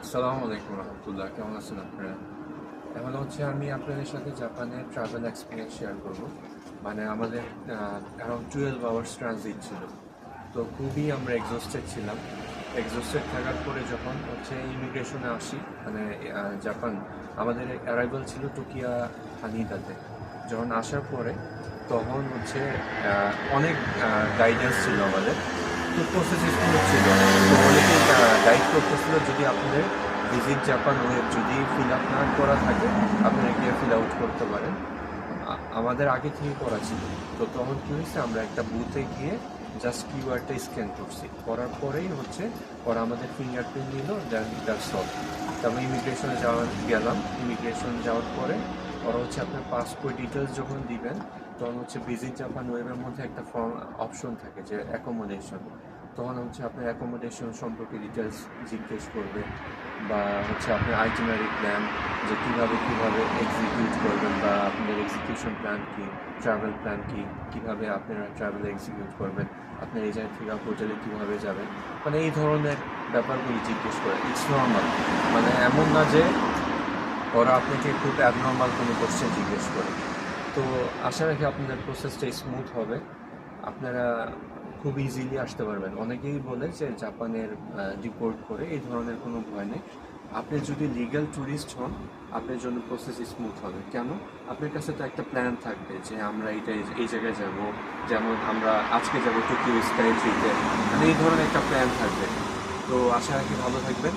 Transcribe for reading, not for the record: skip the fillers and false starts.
আসসালামু আলাইকুম রহমতুল্লাহ, কেমন আছেন আপনারা? এখন হচ্ছে আমি আপনাদের সাথে জাপানের ট্রাভেল এক্সপিরিয়েন্স শেয়ার করব। মানে আমাদের অ্যারাউন্ড 12 আওয়ার্স ট্রানজিট ছিল। তো খুবই আমরা এক্সস্টেড ছিলাম। এক্সস্টেড থাকার পরে যখন হচ্ছে ইমিগ্রেশনে আসি, মানে জাপান, আমাদের অ্যারাইভাল ছিল টোকিয়া হানিদাতে। যখন আসার পরে তখন হচ্ছে অনেক গাইডেন্স ছিল আমাদের। তো প্রসেস স্মুথ ছিল। তো অনেকেই গাইড করতেছিল, যদি আপনাদের ভিজিট জাপান ওয়েব যদি ফিল আপ না করা থাকে আপনারা গিয়ে ফিল আউট করতে পারেন। আমাদের আগে থেকে করা ছিল। তো তখন কী হয়েছে, আমরা একটা বুথে গিয়ে জাস্ট কিউআরটা স্ক্যান করছি, করার পরেই হচ্ছে ওরা আমাদের ফিঙ্গারপ্রিন্ট নিল, দেন দ্যাটস অল। তারপরে ইমিগ্রেশনে গেলাম। ইমিগ্রেশন যাওয়ার পরে ওরা হচ্ছে আপনার পাসপোর্ট ডিটেলস যখন দিবেন, তখন হচ্ছে ভিজিট জাপান ওয়েবের মধ্যে একটা ফর্ম অপশন থাকে যে অ্যাকোমোডেশন। তখন হচ্ছে আপনার অ্যাকোমোডেশন সম্পর্কে ডিটেলস জিজ্ঞেস করবে, বা হচ্ছে আপনার আইটিনারি প্ল্যান, যে কীভাবে এক্সিকিউট করবেন, বা আপনাদের এক্সিকিউশন প্ল্যান কী, ট্রাভেল প্ল্যান কী, কীভাবে আপনারা ট্রাভেল এক্সিকিউট করবেন, আপনার এই জায়গা থেকে হোটেলে কীভাবে যাবেন, মানে এই ধরনের ব্যাপারগুলি জিজ্ঞেস করে। ইটস নর্মাল, মানে এমন না যে ওরা আপনাকে খুব অ্যাবনর্মাল কোনো কোশ্চেন জিজ্ঞেস করে। তো আশা রাখি আপনাদের প্রসেসটা স্মুথ হবে, আপনারা খুব ইজিলি আসতে পারবেন। অনেকেই বলে যে জাপানের ডিপোর্ট করে, এই ধরনের কোনো ভয় নেই। আপনি যদি লিগ্যাল ট্যুরিস্ট হন, আপনার জন্য প্রসেস স্মুথ হবে। কেন? আপনার কাছে তো একটা প্ল্যান থাকবে যে আমরা এই জায়গায় যাব, যেমন আমরা আজকে যাব টোকিও স্কাই ট্রিতে, মানে এই ধরনের একটা প্ল্যান থাকবে। তো আশা রাখি ভালো থাকবেন।